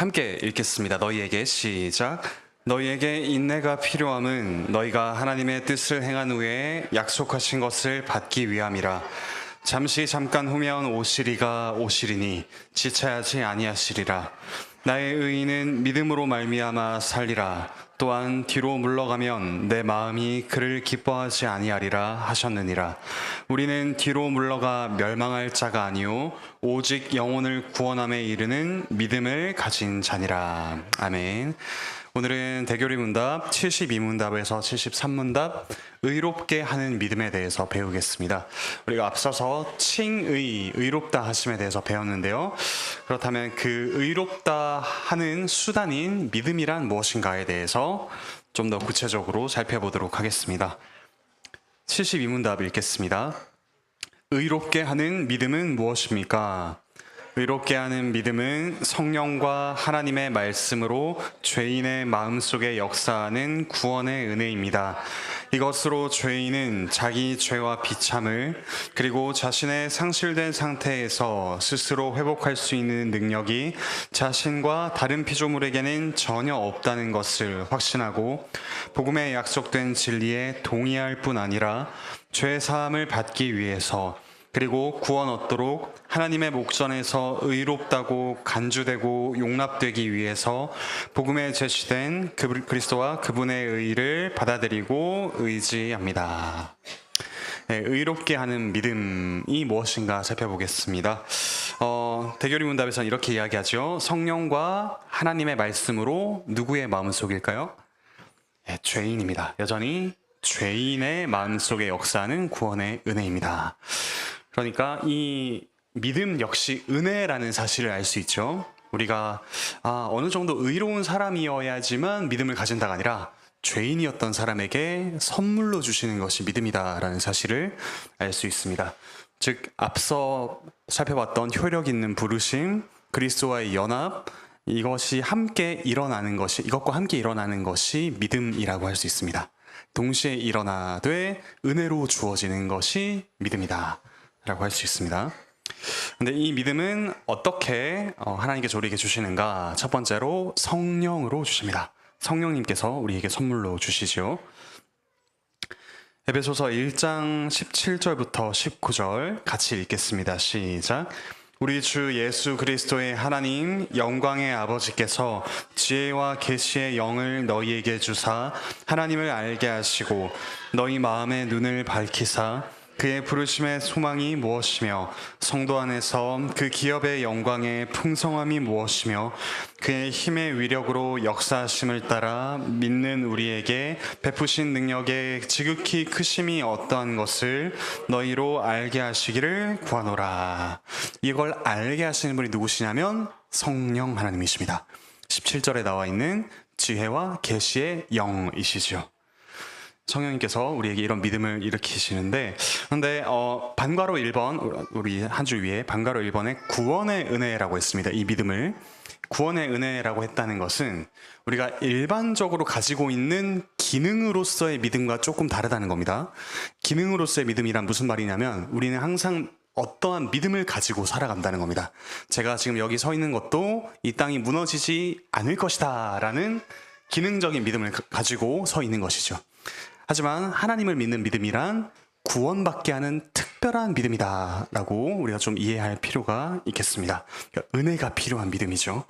함께 읽겠습니다. 너희에게 시작. 너희에게 인내가 필요함은 너희가 하나님의 뜻을 행한 후에 약속하신 것을 받기 위함이라. 잠깐 후면 오시리가 오시리니 지체하지 아니하시리라. 나의 의인은 믿음으로 말미암아 살리라. 또한 뒤로 물러가면 내 마음이 그를 기뻐하지 아니하리라 하셨느니라. 우리는 뒤로 물러가 멸망할 자가 아니요 오직 영혼을 구원함에 이르는 믿음을 가진 자니라. 아멘. 오늘은 대교리 문답 72문답에서 73문답 의롭게 하는 믿음에 대해서 배우겠습니다. 우리가 앞서서 의롭다 하심에 대해서 배웠는데요. 그렇다면 그 의롭다 하는 수단인 믿음이란 무엇인가에 대해서 좀 더 구체적으로 살펴보도록 하겠습니다. 72문답 읽겠습니다. 의롭게 하는 믿음은 무엇입니까? 의롭게 하는 믿음은 성령과 하나님의 말씀으로 죄인의 마음속에 역사하는 구원의 은혜입니다. 이것으로 죄인은 자기 죄와 비참을 그리고 자신의 상실된 상태에서 스스로 회복할 수 있는 능력이 자신과 다른 피조물에게는 전혀 없다는 것을 확신하고 복음에 약속된 진리에 동의할 뿐 아니라 죄 사함을 받기 위해서 그리고 구원 얻도록 하나님의 목전에서 의롭다고 간주되고 용납되기 위해서 복음에 제시된 그리스도와 그분의 의를 받아들이고 의지합니다. 네, 의롭게 하는 믿음이 무엇인가 살펴보겠습니다. 대교리 문답에서는 이렇게 이야기하죠. 성령과 하나님의 말씀으로 누구의 마음속일까요? 네, 죄인입니다. 여전히 죄인의 마음속에 역사하는 구원의 은혜입니다. 그러니까 이 믿음 역시 은혜라는 사실을 알 수 있죠. 우리가 어느 정도 의로운 사람이어야지만 믿음을 가진다가 아니라 죄인이었던 사람에게 선물로 주시는 것이 믿음이다라는 사실을 알 수 있습니다. 즉 앞서 살펴봤던 효력 있는 부르심, 그리스도와의 연합, 이것과 함께 일어나는 것이 믿음이라고 할 수 있습니다. 동시에 일어나되 은혜로 주어지는 것이 믿음이다 라고 할 수 있습니다. 근데 이 믿음은 어떻게 하나님께서 우리에게 주시는가? 첫 번째로 성령으로 주십니다. 성령님께서 우리에게 선물로 주시죠. 에베소서 1장 17절부터 19절 같이 읽겠습니다. 시작. 우리 주 예수 그리스도의 하나님 영광의 아버지께서 지혜와 계시의 영을 너희에게 주사 하나님을 알게 하시고 너희 마음의 눈을 밝히사 그의 부르심의 소망이 무엇이며 성도 안에서 그 기업의 영광의 풍성함이 무엇이며 그의 힘의 위력으로 역사하심을 따라 믿는 우리에게 베푸신 능력의 지극히 크심이 어떠한 것을 너희로 알게 하시기를 구하노라. 이걸 알게 하시는 분이 누구시냐면 성령 하나님이십니다. 17절에 나와 있는 지혜와 계시의 영이시죠. 성령님께서 우리에게 이런 믿음을 일으키시는데, 그런데 반괄호 1번, 우리 한 줄 위에 반괄호 1번에 구원의 은혜라고 했습니다. 이 믿음을 구원의 은혜라고 했다는 것은 우리가 일반적으로 가지고 있는 기능으로서의 믿음과 조금 다르다는 겁니다. 기능으로서의 믿음이란 무슨 말이냐면 우리는 항상 어떠한 믿음을 가지고 살아간다는 겁니다. 제가 지금 여기 서 있는 것도 이 땅이 무너지지 않을 것이다 라는 기능적인 믿음을 가지고 서 있는 것이죠. 하지만 하나님을 믿는 믿음이란 구원받게 하는 특별한 믿음이다 라고 우리가 좀 이해할 필요가 있겠습니다. 그러니까 은혜가 필요한 믿음이죠.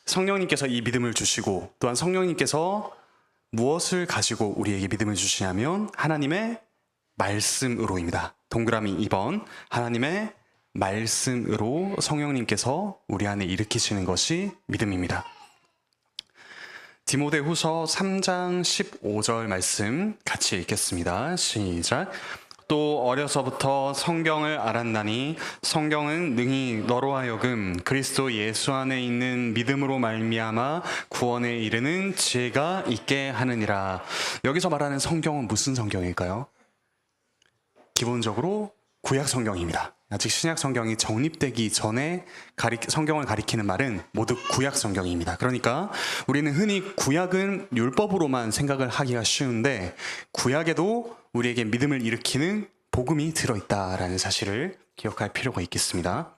성령님께서 이 믿음을 주시고 또한 성령님께서 무엇을 가지고 우리에게 믿음을 주시냐면 하나님의 말씀으로입니다. 동그라미 2번 하나님의 말씀으로 성령님께서 우리 안에 일으키시는 것이 믿음입니다. 디모데후서 3장 15절 말씀 같이 읽겠습니다. 시작. 또 어려서부터 성경을 알았나니 성경은 능히 너로 하여금 그리스도 예수 안에 있는 믿음으로 말미암아 구원에 이르는 지혜가 있게 하느니라. 여기서 말하는 성경은 무슨 성경일까요? 기본적으로 구약 성경입니다. 아직 신약 성경이 정립되기 전에 성경을 가리키는 말은 모두 구약 성경입니다. 그러니까 우리는 흔히 구약은 율법으로만 생각을 하기가 쉬운데 구약에도 우리에게 믿음을 일으키는 복음이 들어있다라는 사실을 기억할 필요가 있겠습니다.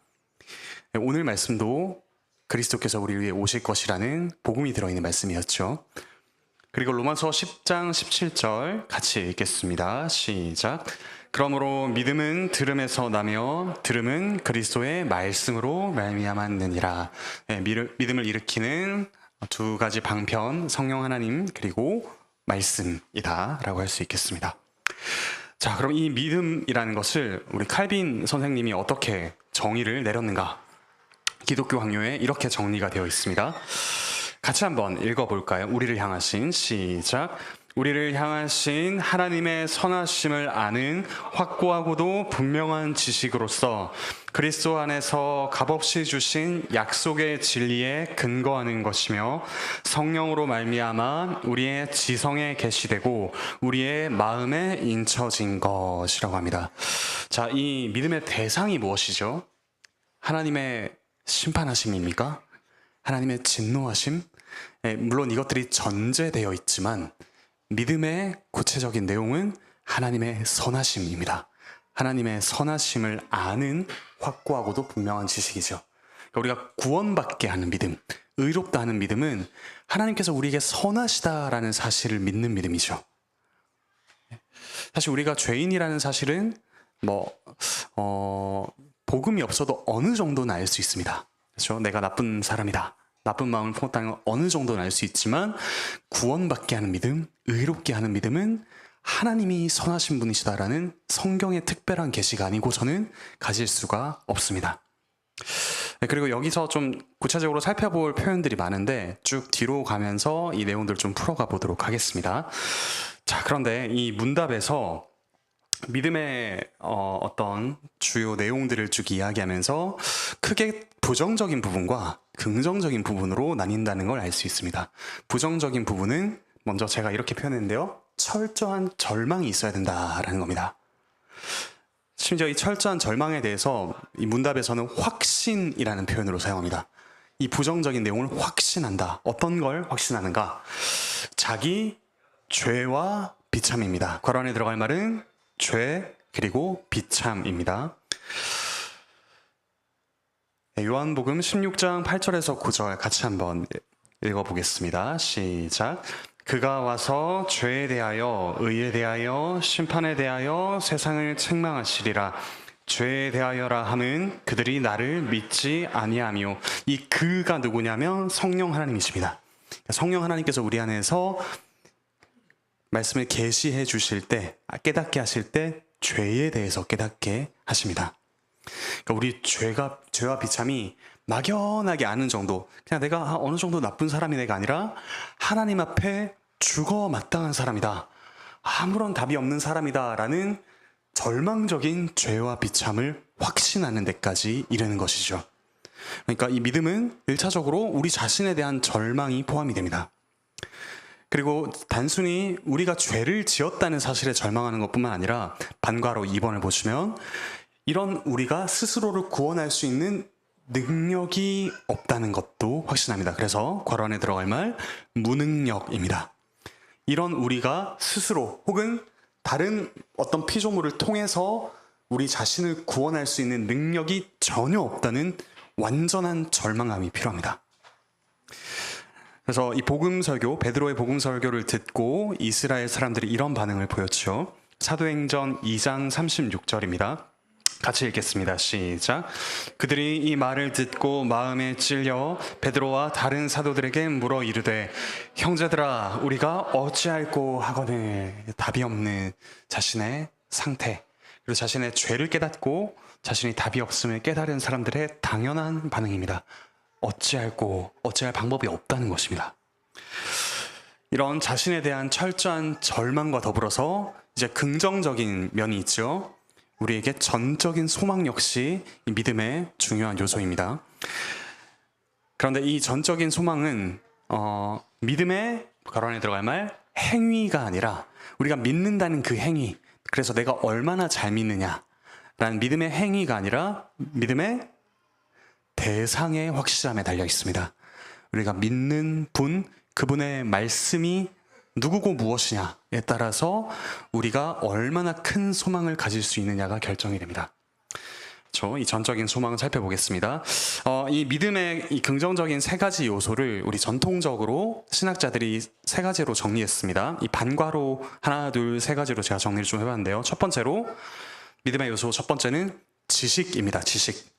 오늘 말씀도 그리스도께서 우리를 위해 오실 것이라는 복음이 들어있는 말씀이었죠. 그리고 로마서 10장 17절 같이 읽겠습니다. 시작. 그러므로 믿음은 들음에서 나며 들음은 그리스도의 말씀으로 말미암았느니라. 네, 믿음을 일으키는 두 가지 방편, 성령 하나님 그리고 말씀이다라고 할 수 있겠습니다. 자, 그럼 이 믿음이라는 것을 우리 칼빈 선생님이 어떻게 정의를 내렸는가? 기독교 강요에 이렇게 정리가 되어 있습니다. 같이 한번 읽어볼까요? 우리를 향하신, 시작. 우리를 향하신 하나님의 선하심을 아는 확고하고도 분명한 지식으로서 그리스도 안에서 값없이 주신 약속의 진리에 근거하는 것이며 성령으로 말미암아 우리의 지성에 계시되고 우리의 마음에 인쳐진 것이라고 합니다. 자, 이 믿음의 대상이 무엇이죠? 하나님의 심판하심입니까? 하나님의 진노하심? 물론 이것들이 전제되어 있지만 믿음의 구체적인 내용은 하나님의 선하심입니다. 하나님의 선하심을 아는 확고하고도 분명한 지식이죠. 그러니까 우리가 구원받게 하는 믿음, 의롭다 하는 믿음은 하나님께서 우리에게 선하시다라는 사실을 믿는 믿음이죠. 사실 우리가 죄인이라는 사실은 복음이 없어도 어느 정도는 알 수 있습니다. 그렇죠? 내가 나쁜 사람이다. 나쁜 마음을 품었다는 건 어느 정도는 알 수 있지만 구원받게 하는 믿음, 의롭게 하는 믿음은 하나님이 선하신 분이시다라는 성경의 특별한 계시가 아니고서는 가질 수가 없습니다. 그리고 여기서 좀 구체적으로 살펴볼 표현들이 많은데 쭉 뒤로 가면서 이 내용들을 좀 풀어가 보도록 하겠습니다. 자, 그런데 이 문답에서 믿음의 어떤 주요 내용들을 쭉 이야기하면서 크게 부정적인 부분과 긍정적인 부분으로 나뉜다는 걸 알 수 있습니다. 부정적인 부분은 먼저 제가 이렇게 표현했는데요. 철저한 절망이 있어야 된다라는 겁니다. 심지어 이 철저한 절망에 대해서 이 문답에서는 확신이라는 표현으로 사용합니다. 이 부정적인 내용을 확신한다. 어떤 걸 확신하는가? 자기 죄와 비참입니다. 괄호 안에 들어갈 말은 죄 그리고 비참입니다. 요한복음 16장 8절에서 9절 같이 한번 읽어보겠습니다. 시작. 그가 와서 죄에 대하여 의에 대하여 심판에 대하여 세상을 책망하시리라. 죄에 대하여라 함은 그들이 나를 믿지 아니하며, 이 그가 누구냐면 성령 하나님이십니다. 성령 하나님께서 우리 안에서 말씀을 계시해 주실 때, 깨닫게 하실 때 죄에 대해서 깨닫게 하십니다. 그러니까 우리 죄와 비참이 막연하게 아는 정도, 그냥 내가 어느 정도 나쁜 사람이 내가 아니라 하나님 앞에 죽어 마땅한 사람이다, 아무런 답이 없는 사람이다 라는 절망적인 죄와 비참을 확신하는 데까지 이르는 것이죠. 그러니까 이 믿음은 1차적으로 우리 자신에 대한 절망이 포함이 됩니다. 그리고 단순히 우리가 죄를 지었다는 사실에 절망하는 것뿐만 아니라 반괄호 2번을 보시면 이런 우리가 스스로를 구원할 수 있는 능력이 없다는 것도 확신합니다. 그래서 괄호 안에 들어갈 말 무능력입니다. 이런 우리가 스스로 혹은 다른 어떤 피조물을 통해서 우리 자신을 구원할 수 있는 능력이 전혀 없다는 완전한 절망함이 필요합니다. 그래서 이 복음설교, 베드로의 복음설교를 듣고 이스라엘 사람들이 이런 반응을 보였죠. 사도행전 2장 36절입니다. 같이 읽겠습니다. 시작. 그들이 이 말을 듣고 마음에 찔려 베드로와 다른 사도들에게 물어 이르되, 형제들아, 우리가 어찌할꼬 하거늘. 답이 없는 자신의 상태, 그리고 자신의 죄를 깨닫고 자신이 답이 없음을 깨달은 사람들의 당연한 반응입니다. 어찌할 방법이 없다는 것입니다. 이런 자신에 대한 철저한 절망과 더불어서 이제 긍정적인 면이 있죠. 우리에게 전적인 소망 역시 이 믿음의 중요한 요소입니다. 그런데 이 전적인 소망은 믿음의 괄호 안에 들어갈 말 행위가 아니라 우리가 믿는다는 그 행위, 그래서 내가 얼마나 잘 믿느냐라는 믿음의 행위가 아니라 믿음의 대상의 확실함에 달려 있습니다. 우리가 믿는 분, 그분의 말씀이 누구고 무엇이냐에 따라서 우리가 얼마나 큰 소망을 가질 수 있느냐가 결정이 됩니다. 이 전적인 소망을 살펴보겠습니다. 이 믿음의 이 긍정적인 세 가지 요소를 우리 전통적으로 신학자들이 세 가지로 정리했습니다. 이 반과로 하나, 둘, 세 가지로 제가 정리를 좀 해봤는데요. 첫 번째로 믿음의 요소 첫 번째는 지식입니다. 지식.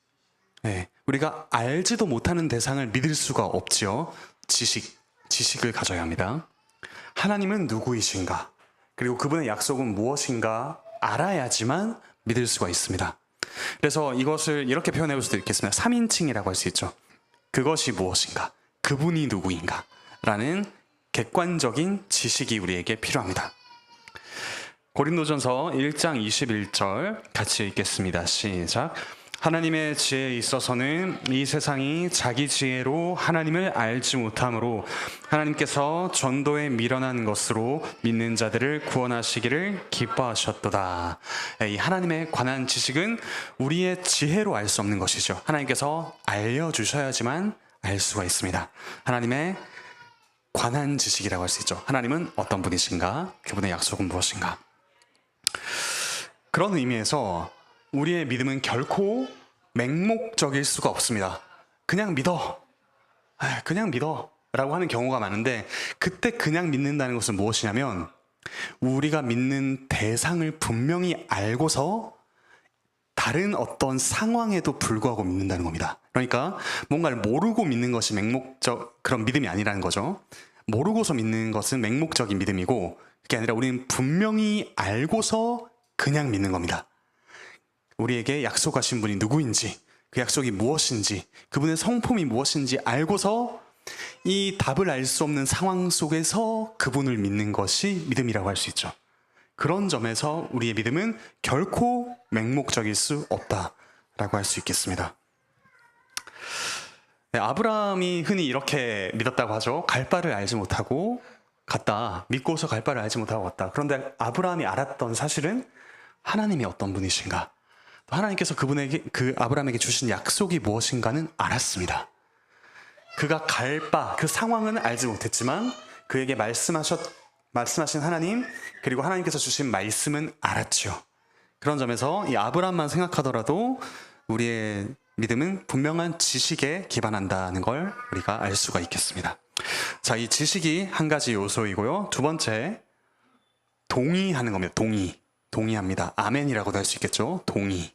네, 우리가 알지도 못하는 대상을 믿을 수가 없지요. 지식을 가져야 합니다. 하나님은 누구이신가? 그리고 그분의 약속은 무엇인가 알아야지만 믿을 수가 있습니다. 그래서 이것을 이렇게 표현해 볼 수도 있겠습니다. 3인칭이라고 할 수 있죠. 그것이 무엇인가? 그분이 누구인가? 라는 객관적인 지식이 우리에게 필요합니다. 고린도전서 1장 21절 같이 읽겠습니다. 시작. 하나님의 지혜에 있어서는 이 세상이 자기 지혜로 하나님을 알지 못하므로 하나님께서 전도에 미련한 것으로 믿는 자들을 구원하시기를 기뻐하셨도다. 이 하나님에 관한 지식은 우리의 지혜로 알 수 없는 것이죠. 하나님께서 알려주셔야지만 알 수가 있습니다. 하나님의 관한 지식이라고 할 수 있죠. 하나님은 어떤 분이신가? 그분의 약속은 무엇인가? 그런 의미에서 우리의 믿음은 결코 맹목적일 수가 없습니다. 그냥 믿어. 그냥 믿어. 라고 하는 경우가 많은데 그때 그냥 믿는다는 것은 무엇이냐면 우리가 믿는 대상을 분명히 알고서 다른 어떤 상황에도 불구하고 믿는다는 겁니다. 그러니까 뭔가를 모르고 믿는 것이 맹목적 그런 믿음이 아니라는 거죠. 모르고서 믿는 것은 맹목적인 믿음이고 그게 아니라 우리는 분명히 알고서 그냥 믿는 겁니다. 우리에게 약속하신 분이 누구인지, 그 약속이 무엇인지, 그분의 성품이 무엇인지 알고서 이 답을 알 수 없는 상황 속에서 그분을 믿는 것이 믿음이라고 할 수 있죠. 그런 점에서 우리의 믿음은 결코 맹목적일 수 없다라고 할 수 있겠습니다. 네, 아브라함이 흔히 이렇게 믿었다고 하죠. 갈 바를 알지 못하고 갔다. 믿고서 갈 바를 알지 못하고 갔다. 그런데 아브라함이 알았던 사실은 하나님이 어떤 분이신가? 하나님께서 그 아브라함에게 주신 약속이 무엇인가는 알았습니다. 그가 갈 바, 그 상황은 알지 못했지만 그에게 말씀하신 하나님, 그리고 하나님께서 주신 말씀은 알았죠. 그런 점에서 이 아브라함만 생각하더라도 우리의 믿음은 분명한 지식에 기반한다는 걸 우리가 알 수가 있겠습니다. 자, 이 지식이 한 가지 요소이고요. 두 번째, 동의하는 겁니다. 동의합니다. 아멘이라고도 할 수 있겠죠. 동의.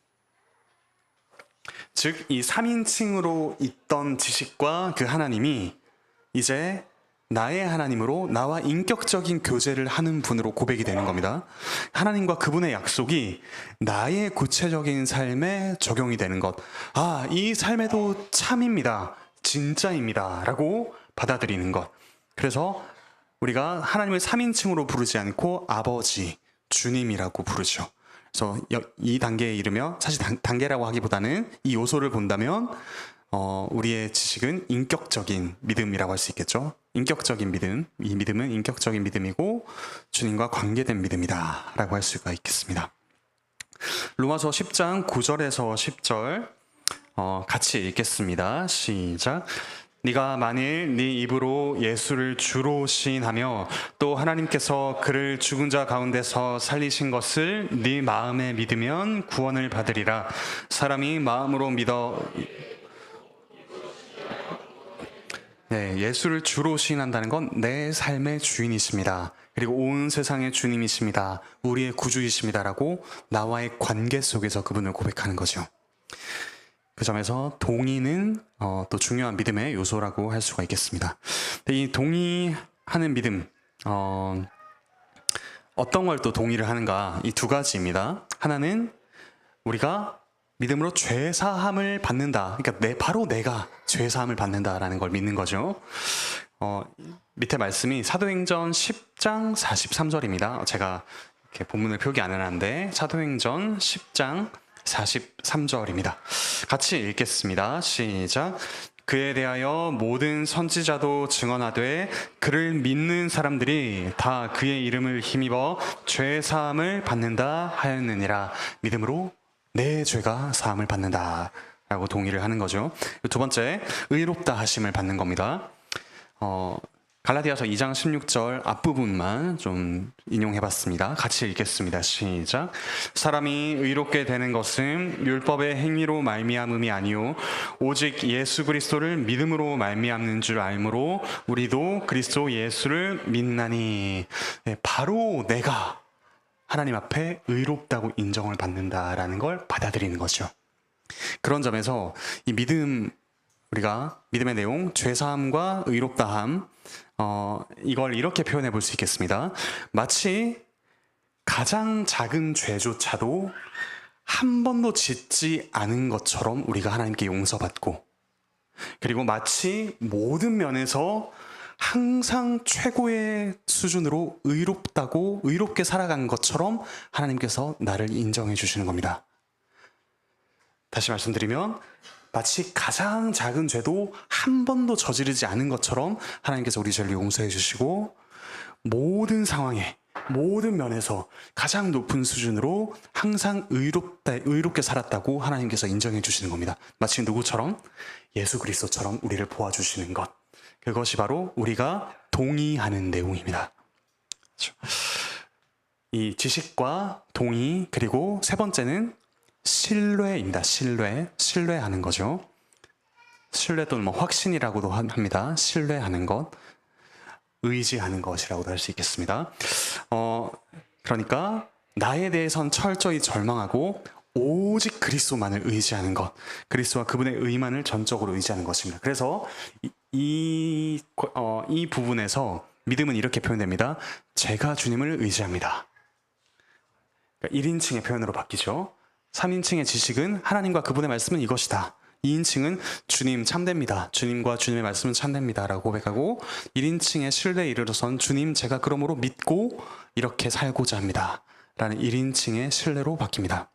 즉, 이 3인칭으로 있던 지식과 그 하나님이 이제 나의 하나님으로 나와 인격적인 교제를 하는 분으로 고백이 되는 겁니다. 하나님과 그분의 약속이 나의 구체적인 삶에 적용이 되는 것. 이 삶에도 참입니다. 진짜입니다. 라고 받아들이는 것. 그래서 우리가 하나님을 3인칭으로 부르지 않고 아버지, 주님이라고 부르죠. 그래서 이 단계에 이르며 사실 단계라고 하기보다는 이 요소를 본다면 우리의 지식은 인격적인 믿음이라고 할 수 있겠죠. 인격적인 믿음, 이 믿음은 인격적인 믿음이고 주님과 관계된 믿음이다 라고 할 수가 있겠습니다. 로마서 10장 9절에서 10절 같이 읽겠습니다. 시작. 네가 만일 네 입으로 예수를 주로 시인하며 또 하나님께서 그를 죽은 자 가운데서 살리신 것을 네 마음에 믿으면 구원을 받으리라. 사람이 마음으로 믿어 예수를 주로 시인한다는 건 내 삶의 주인이십니다. 그리고 온 세상의 주님이십니다. 우리의 구주이십니다라고 나와의 관계 속에서 그분을 고백하는 거죠. 그 점에서 동의는 또 중요한 믿음의 요소라고 할 수가 있겠습니다. 이 동의하는 믿음, 어떤 걸 또 동의를 하는가? 이 두 가지입니다. 하나는 우리가 믿음으로 죄사함을 받는다. 그러니까 바로 내가 죄사함을 받는다라는 걸 믿는 거죠. 밑에 말씀이 사도행전 10장 43절입니다. 제가 이렇게 본문을 표기 안 해놨는데 사도행전 10장 43절입니다. 같이 읽겠습니다. 시작. 그에 대하여 모든 선지자도 증언하되 그를 믿는 사람들이 다 그의 이름을 힘입어 죄 사함을 받는다 하였느니라. 믿음으로 내 죄가 사함을 받는다 라고 동의를 하는 거죠. 두 번째, 의롭다 하심을 받는 겁니다. 갈라디아서 2장 16절 앞부분만 좀 인용해봤습니다. 같이 읽겠습니다. 시작. 사람이 의롭게 되는 것은 율법의 행위로 말미암음이 아니요 오직 예수 그리스도를 믿음으로 말미암는 줄 알므로 우리도 그리스도 예수를 믿나니. 네, 바로 내가 하나님 앞에 의롭다고 인정을 받는다라는 걸 받아들이는 거죠. 그런 점에서 이 우리가 믿음의 내용, 죄사함과 의롭다함, 이걸 이렇게 표현해 볼 수 있겠습니다. 마치 가장 작은 죄조차도 한 번도 짓지 않은 것처럼 우리가 하나님께 용서받고, 그리고 마치 모든 면에서 항상 최고의 수준으로 의롭게 살아간 것처럼 하나님께서 나를 인정해 주시는 겁니다. 다시 말씀드리면 마치 가장 작은 죄도 한 번도 저지르지 않은 것처럼 하나님께서 우리 죄를 용서해 주시고, 모든 상황에 모든 면에서 가장 높은 수준으로 항상 의롭게 살았다고 하나님께서 인정해 주시는 겁니다. 마치 누구처럼? 예수 그리스도처럼 우리를 보아주시는 것. 그것이 바로 우리가 동의하는 내용입니다. 이 지식과 동의, 그리고 세 번째는 신뢰입니다. 신뢰하는 거죠. 신뢰 또는 확신이라고도 합니다. 신뢰하는 것, 의지하는 것이라고도 할 수 있겠습니다. 그러니까 나에 대해선 철저히 절망하고 오직 그리스도만을 의지하는 것, 그리스도와 그분의 의만을 전적으로 의지하는 것입니다. 그래서 이 부분에서 믿음은 이렇게 표현됩니다. 제가 주님을 의지합니다. 그러니까 1인칭의 표현으로 바뀌죠. 3인칭의 지식은 하나님과 그분의 말씀은 이것이다. 2인칭은 주님 참됩니다. 주님과 주님의 말씀은 참됩니다. 라고 고백하고, 1인칭의 신뢰에 이르러선 주님 제가 그러므로 믿고 이렇게 살고자 합니다. 라는 1인칭의 신뢰로 바뀝니다.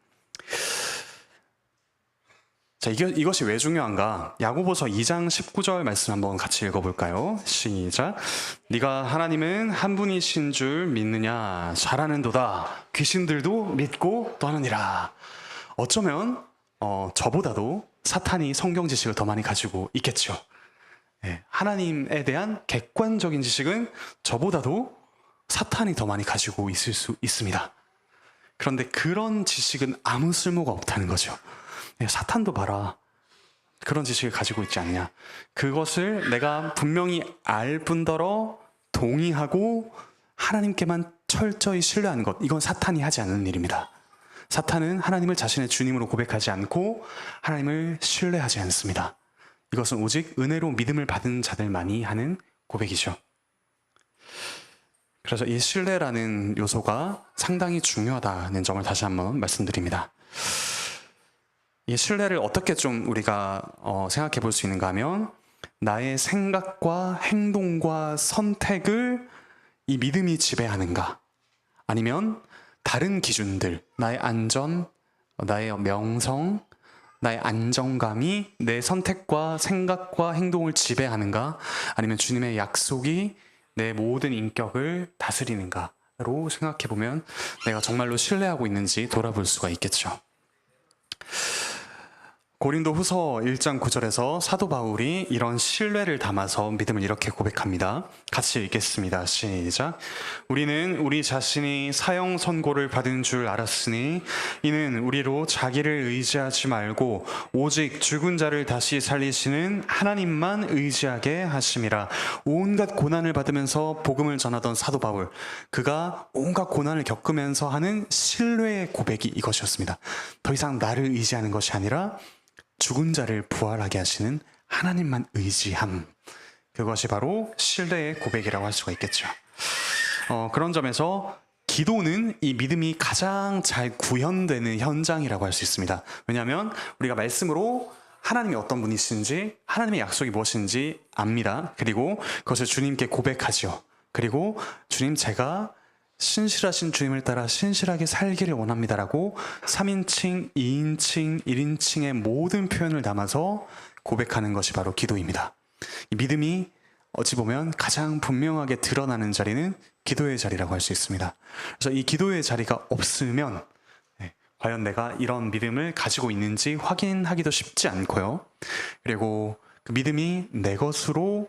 자, 이것이 왜 중요한가? 야고보서 2장 19절 말씀 한번 같이 읽어볼까요? 시작. 네가 하나님은 한 분이신 줄 믿느냐? 잘하는도다. 귀신들도 믿고 떠느니라. 어쩌면 저보다도 사탄이 성경 지식을 더 많이 가지고 있겠죠. 네, 하나님에 대한 객관적인 지식은 저보다도 사탄이 더 많이 가지고 있을 수 있습니다. 그런데 그런 지식은 아무 쓸모가 없다는 거죠. 네, 사탄도 봐라. 그런 지식을 가지고 있지 않냐. 그것을 내가 분명히 알 뿐더러 동의하고 하나님께만 철저히 신뢰하는 것, 이건 사탄이 하지 않는 일입니다. 사탄은 하나님을 자신의 주님으로 고백하지 않고 하나님을 신뢰하지 않습니다. 이것은 오직 은혜로 믿음을 받은 자들만이 하는 고백이죠. 그래서 이 신뢰라는 요소가 상당히 중요하다는 점을 다시 한번 말씀드립니다. 이 신뢰를 어떻게 좀 우리가 생각해 볼 수 있는가 하면, 나의 생각과 행동과 선택을 이 믿음이 지배하는가, 아니면 다른 기준들, 나의 안전, 나의 명성, 나의 안정감이 내 선택과 생각과 행동을 지배하는가, 아니면 주님의 약속이 내 모든 인격을 다스리는가로 생각해보면 내가 정말로 신뢰하고 있는지 돌아볼 수가 있겠죠. 고린도 후서 1장 9절에서 사도 바울이 이런 신뢰를 담아서 믿음을 이렇게 고백합니다. 같이 읽겠습니다. 시작. 우리는 우리 자신이 사형 선고를 받은 줄 알았으니 이는 우리로 자기를 의지하지 말고 오직 죽은 자를 다시 살리시는 하나님만 의지하게 하심이라. 온갖 고난을 받으면서 복음을 전하던 사도 바울, 그가 온갖 고난을 겪으면서 하는 신뢰의 고백이 이것이었습니다. 더 이상 나를 의지하는 것이 아니라 죽은 자를 부활하게 하시는 하나님만 의지함. 그것이 바로 신뢰의 고백이라고 할 수가 있겠죠. 그런 점에서 기도는 이 믿음이 가장 잘 구현되는 현장이라고 할 수 있습니다. 왜냐하면 우리가 말씀으로 하나님이 어떤 분이신지, 하나님의 약속이 무엇인지 압니다. 그리고 그것을 주님께 고백하죠. 그리고 주님, 제가 신실하신 주님을 따라 신실하게 살기를 원합니다라고 3인칭, 2인칭, 1인칭의 모든 표현을 담아서 고백하는 것이 바로 기도입니다. 이 믿음이 어찌 보면 가장 분명하게 드러나는 자리는 기도의 자리라고 할 수 있습니다. 그래서 이 기도의 자리가 없으면 과연 내가 이런 믿음을 가지고 있는지 확인하기도 쉽지 않고요. 그리고 그 믿음이 내 것으로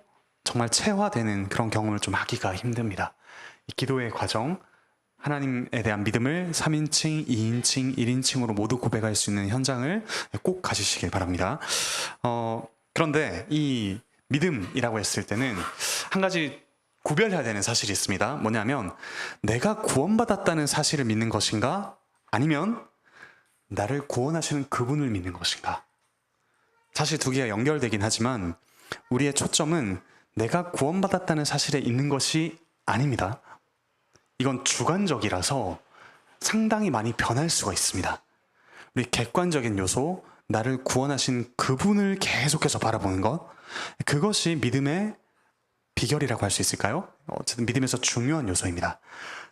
정말 체화되는 그런 경험을 좀 하기가 힘듭니다. 이 기도의 과정, 하나님에 대한 믿음을 3인칭, 2인칭, 1인칭으로 모두 고백할 수 있는 현장을 꼭 가지시길 바랍니다. 그런데 이 믿음이라고 했을 때는 한 가지 구별해야 되는 사실이 있습니다. 뭐냐면 내가 구원받았다는 사실을 믿는 것인가? 아니면 나를 구원하시는 그분을 믿는 것인가? 사실 두 개가 연결되긴 하지만 우리의 초점은 내가 구원받았다는 사실에 있는 것이 아닙니다. 이건 주관적이라서 상당히 많이 변할 수가 있습니다. 우리 객관적인 요소, 나를 구원하신 그분을 계속해서 바라보는 것, 그것이 믿음의 비결이라고 할 수 있을까요? 어쨌든 믿음에서 중요한 요소입니다.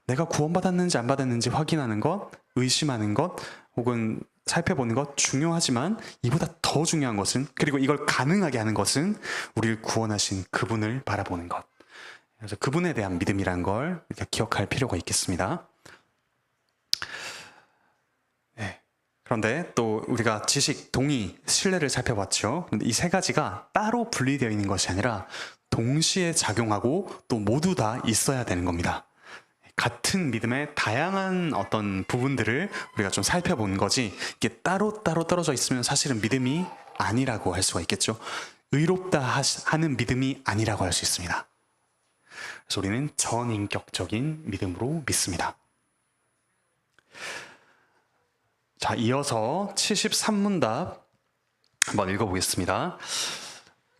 내가 구원받았는지 안 받았는지 확인하는 것, 의심하는 것, 혹은 살펴보는 것 중요하지만 이보다 더 중요한 것은, 그리고 이걸 가능하게 하는 것은 우리를 구원하신 그분을 바라보는 것. 그래서 그분에 대한 믿음이란 걸 기억할 필요가 있겠습니다. 네. 그런데 또 우리가 지식, 동의, 신뢰를 살펴봤죠. 그런데 이 세 가지가 따로 분리되어 있는 것이 아니라 동시에 작용하고 또 모두 다 있어야 되는 겁니다. 같은 믿음의 다양한 어떤 부분들을 우리가 좀 살펴보는 거지, 이게 따로따로 떨어져 있으면 사실은 믿음이 아니라고 할 수가 있겠죠. 의롭다 하는 믿음이 아니라고 할 수 있습니다. 그래서 우리는 전인격적인 믿음으로 믿습니다. 자, 이어서 73문답 한번 읽어보겠습니다.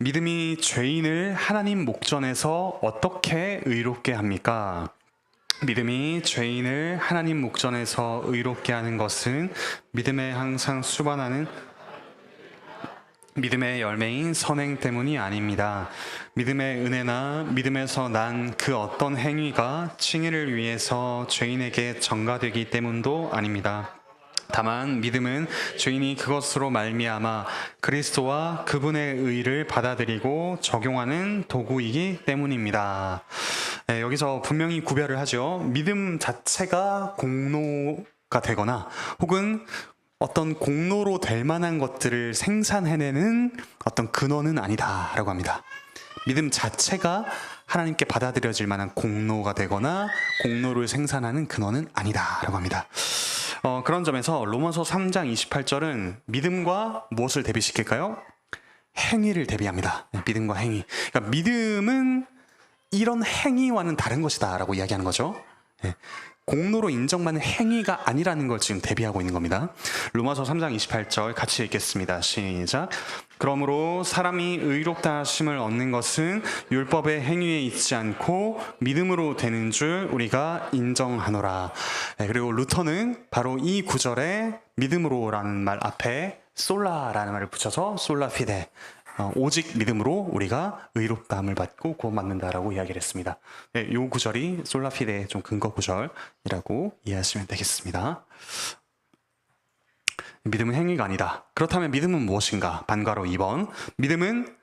믿음이 죄인을 하나님 목전에서 어떻게 의롭게 합니까? 믿음이 죄인을 하나님 목전에서 의롭게 하는 것은 믿음에 항상 수반하는 믿음의 열매인 선행 때문이 아닙니다. 믿음의 은혜나 믿음에서 난 그 어떤 행위가 칭의를 위해서 죄인에게 전가되기 때문도 아닙니다. 다만 믿음은 죄인이 그것으로 말미암아 그리스도와 그분의 의를 받아들이고 적용하는 도구이기 때문입니다. 네, 여기서 분명히 구별을 하죠. 믿음 자체가 공로가 되거나 혹은 어떤 공로로 될 만한 것들을 생산해내는 어떤 근원은 아니다라고 합니다. 믿음 자체가 하나님께 받아들여질 만한 공로가 되거나 공로를 생산하는 근원은 아니다라고 합니다. 그런 점에서 로마서 3장 28절은 믿음과 무엇을 대비시킬까요? 행위를 대비합니다. 믿음과 행위. 그러니까 믿음은 이런 행위와는 다른 것이다 라고 이야기하는 거죠. 공로로 인정받는 행위가 아니라는 걸 지금 대비하고 있는 겁니다. 로마서 3장 28절 같이 읽겠습니다. 시작. 그러므로 사람이 의롭다 하심을 얻는 것은 율법의 행위에 있지 않고 믿음으로 되는 줄 우리가 인정하노라. 그리고 루터는 바로 이 구절에 믿음으로라는 말 앞에 솔라라는 말을 붙여서 솔라피데, 오직 믿음으로 우리가 의롭다함을 받고 구원받는다라고 이야기를 했습니다. 이 구절이 솔라피데의 좀 근거 구절이라고 이해하시면 되겠습니다. 믿음은 행위가 아니다. 그렇다면 믿음은 무엇인가? 반가로 2번. 믿음은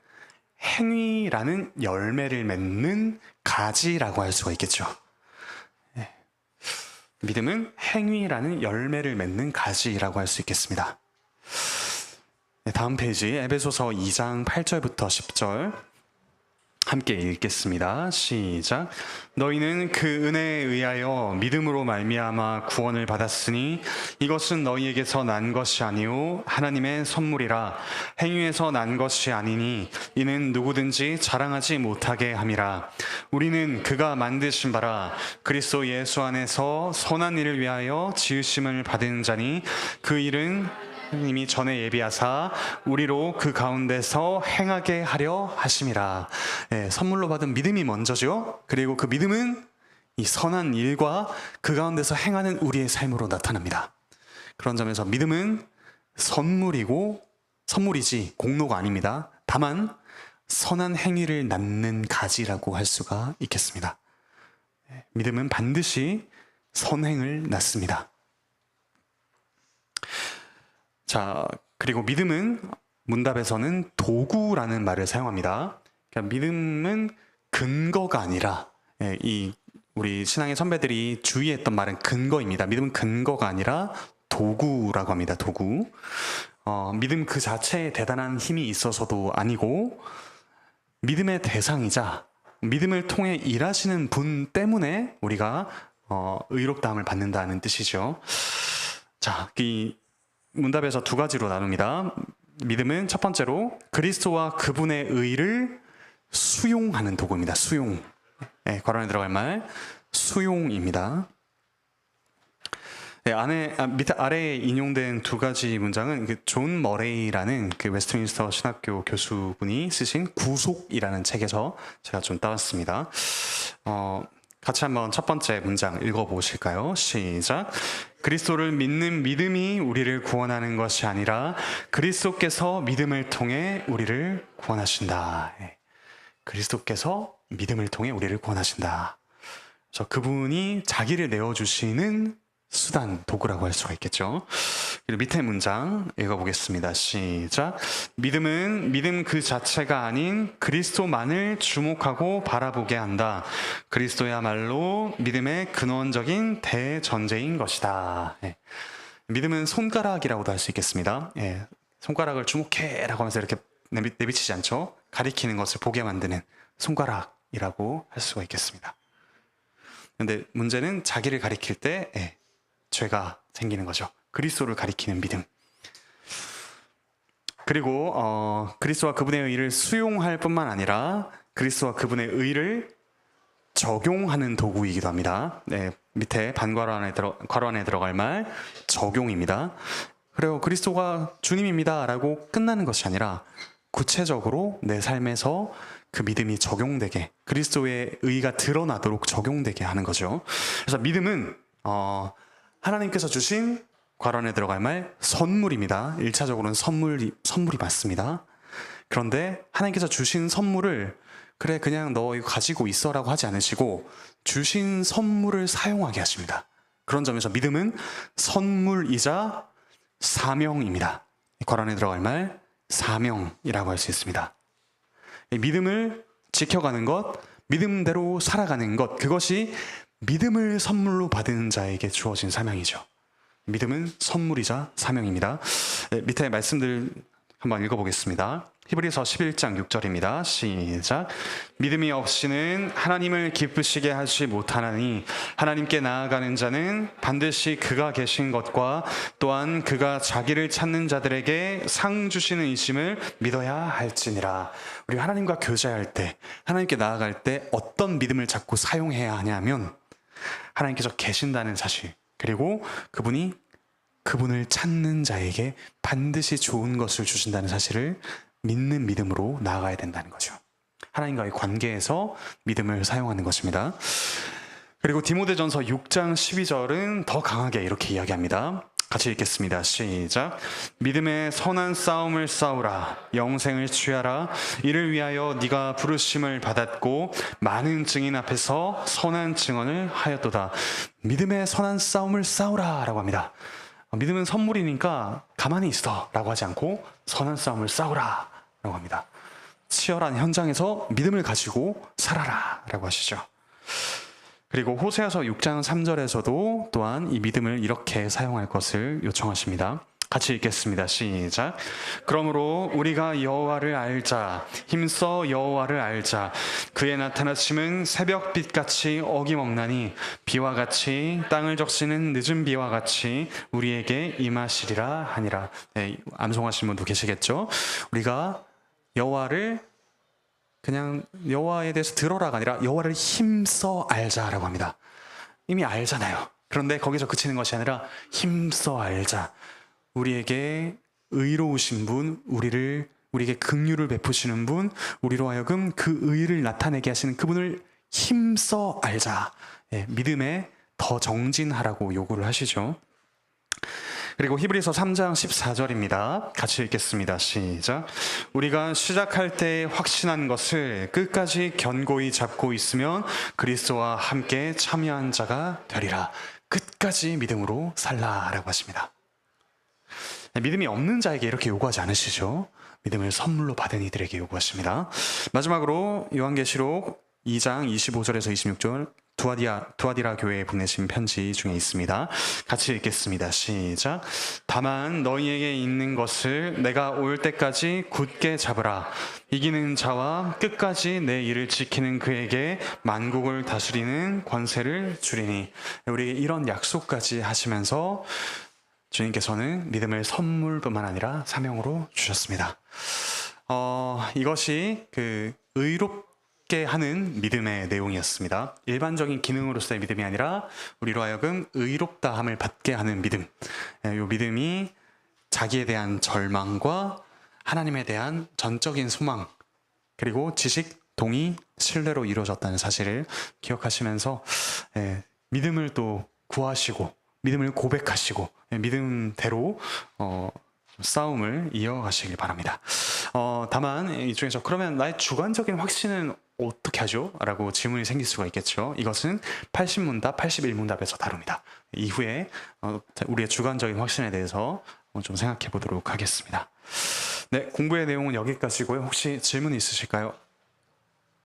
행위라는 열매를 맺는 가지라고 할 수가 있겠죠. 믿음은 행위라는 열매를 맺는 가지라고 할 수 있겠습니다. 다음 페이지 에베소서 2장 8절부터 10절 함께 읽겠습니다. 시작. 너희는 그 은혜에 의하여 믿음으로 말미암아 구원을 받았으니 이것은 너희에게서 난 것이 아니요 하나님의 선물이라. 행위에서 난 것이 아니니 이는 누구든지 자랑하지 못하게 함이라. 우리는 그가 만드신 바라 그리스도 예수 안에서 선한 일을 위하여 지으심을 받은 자니 그 일은 하나님이 전에 예비하사 우리로 그 가운데서 행하게 하려 하심이라. 선물로 받은 믿음이 먼저죠. 그리고 그 믿음은 이 선한 일과 그 가운데서 행하는 우리의 삶으로 나타납니다. 그런 점에서 믿음은 선물이지 공로가 아닙니다. 다만 선한 행위를 낳는 가지라고 할 수가 있겠습니다. 믿음은 반드시 선행을 낳습니다. 자, 그리고 믿음은 문답에서는 도구라는 말을 사용합니다. 그러니까 믿음은 근거가 아니라, 우리 신앙의 선배들이 주의했던 말은 근거입니다. 믿음은 근거가 아니라 도구라고 합니다. 도구. 믿음 그 자체에 대단한 힘이 있어서도 아니고, 믿음의 대상이자 믿음을 통해 일하시는 분 때문에 우리가 의롭다함을 받는다는 뜻이죠. 자, 이 문답에서 두 가지로 나눕니다. 믿음은 첫 번째로 그리스도와 그분의 의를 수용하는 도구입니다. 수용. 네, 거란에 들어갈 말 수용입니다. 네, 밑에 아래에 인용된 두 가지 문장은 존 머레이라는 그 웨스트민스터 신학교 교수분이 쓰신 구속이라는 책에서 제가 좀 따왔습니다. 같이 한번 첫 번째 문장 읽어보실까요? 시작. 그리스도를 믿는 믿음이 우리를 구원하는 것이 아니라 그리스도께서 믿음을 통해 우리를 구원하신다. 네. 그리스도께서 믿음을 통해 우리를 구원하신다. 그래서 그분이 자기를 내어주시는 수단, 도구라고 할 수가 있겠죠. 그리고 밑에 문장 읽어보겠습니다. 시작. 믿음은 믿음 그 자체가 아닌 그리스도만을 주목하고 바라보게 한다. 그리스도야말로 믿음의 근원적인 대전제인 것이다. 예. 믿음은 손가락이라고도 할 수 있겠습니다. 예. 손가락을 주목해라고 하면서 이렇게 내비치지 않죠. 가리키는 것을 보게 만드는 손가락이라고 할 수가 있겠습니다. 근데 문제는 자기를 가리킬 때 죄가 생기는 거죠. 그리스도를 가리키는 믿음. 그리고 그리스도와 그분의 의를 수용할 뿐만 아니라 그리스도와 그분의 의를 적용하는 도구이기도 합니다. 네, 밑에 반괄호 안에 들어갈 말 적용입니다. 그리고 그리스도가 주님입니다 라고 끝나는 것이 아니라 구체적으로 내 삶에서 그 믿음이 적용되게, 그리스도의 의가 드러나도록 적용되게 하는 거죠. 그래서 믿음은 하나님께서 주신 괄호 안에 들어갈 말 선물입니다. 1차적으로는 선물이 맞습니다. 그런데 하나님께서 주신 선물을 그래 그냥 너 이거 가지고 있어라고 하지 않으시고 주신 선물을 사용하게 하십니다. 그런 점에서 믿음은 선물이자 사명입니다. 괄호 안에 들어갈 말 사명이라고 할 수 있습니다. 믿음을 지켜가는 것, 믿음대로 살아가는 것, 그것이 믿음을 선물로 받은 자에게 주어진 사명이죠. 믿음은 선물이자 사명입니다. 네, 밑에 말씀들 한번 읽어보겠습니다. 히브리서 11장 6절입니다. 시작. 믿음이 없이는 하나님을 기쁘시게 하지 못하나니 하나님께 나아가는 자는 반드시 그가 계신 것과 또한 그가 자기를 찾는 자들에게 상 주시는 이심을 믿어야 할지니라. 우리 하나님과 교제할 때, 하나님께 나아갈 때 어떤 믿음을 자꾸 사용해야 하냐면 하나님께서 계신다는 사실, 그리고 그분이 그분을 찾는 자에게 반드시 좋은 것을 주신다는 사실을 믿는 믿음으로 나아가야 된다는 거죠. 하나님과의 관계에서 믿음을 사용하는 것입니다. 그리고 디모데전서 6장 12절은 더 강하게 이렇게 이야기합니다. 같이 읽겠습니다. 시작. 믿음의 선한 싸움을 싸우라. 영생을 취하라. 이를 위하여 네가 부르심을 받았고 많은 증인 앞에서 선한 증언을 하였도다. 믿음의 선한 싸움을 싸우라 라고 합니다. 믿음은 선물이니까 가만히 있어 라고 하지 않고 선한 싸움을 싸우라 라고 합니다. 치열한 현장에서 믿음을 가지고 살아라 라고 하시죠. 그리고 호세아서 6장 3절에서도 또한 이 믿음을 이렇게 사용할 것을 요청하십니다. 같이 읽겠습니다. 시작. 그러므로 우리가 여호와를 알자. 힘써 여호와를 알자. 그의 나타나심은 새벽빛같이 어김없나니 비와 같이 땅을 적시는 늦은 비와 같이 우리에게 임하시리라 하니라. 네, 암송하신 분도 계시겠죠. 우리가 여호와를 그냥 여호와에 대해서 들어라가 아니라 여호와를 힘써 알자라고 합니다. 이미 알잖아요. 그런데 거기서 그치는 것이 아니라 힘써 알자. 우리에게 의로우신 분, 우리에게 긍휼을 베푸시는 분, 우리로 하여금 그 의를 나타내게 하시는 그분을 힘써 알자. 예, 믿음에 더 정진하라고 요구를 하시죠. 그리고 히브리서 3장 14절입니다. 같이 읽겠습니다. 시작. 우리가 시작할 때 확신한 것을 끝까지 견고히 잡고 있으면 그리스도와 함께 참여한 자가 되리라. 끝까지 믿음으로 살라라고 하십니다. 믿음이 없는 자에게 이렇게 요구하지 않으시죠. 믿음을 선물로 받은 이들에게 요구하십니다. 마지막으로 요한계시록 2장 25절에서 26절 두 두아디라 교회에 보내신 편지 중에 있습니다. 같이 읽겠습니다. 시작. 다만 너희에게 있는 것을 내가 올 때까지 굳게 잡으라. 이기는 자와 끝까지 내 일을 지키는 그에게 만국을 다스리는 권세를 주리니. 우리 이런 약속까지 하시면서 주님께서는 믿음을 선물뿐만 아니라 사명으로 주셨습니다. 이것이 그 의롭게 하는 믿음의 내용이었습니다. 일반적인 기능으로서의 믿음이 아니라 우리로 하여금 의롭다함을 받게 하는 믿음. 이 믿음이 자기에 대한 절망과 하나님에 대한 전적인 소망, 그리고 지식, 동의, 신뢰로 이루어졌다는 사실을 기억하시면서 믿음을 또 구하시고 믿음을 고백하시고 믿음대로 싸움을 이어가시길 바랍니다. 다만 이 중에서 그러면 나의 주관적인 확신은 어떻게 하죠? 라고 질문이 생길 수가 있겠죠. 이것은 80문답, 81문답에서 다룹니다. 이후에 우리의 주관적인 확신에 대해서 좀 생각해 보도록 하겠습니다. 네, 공부의 내용은 여기까지고요. 혹시 질문 있으실까요?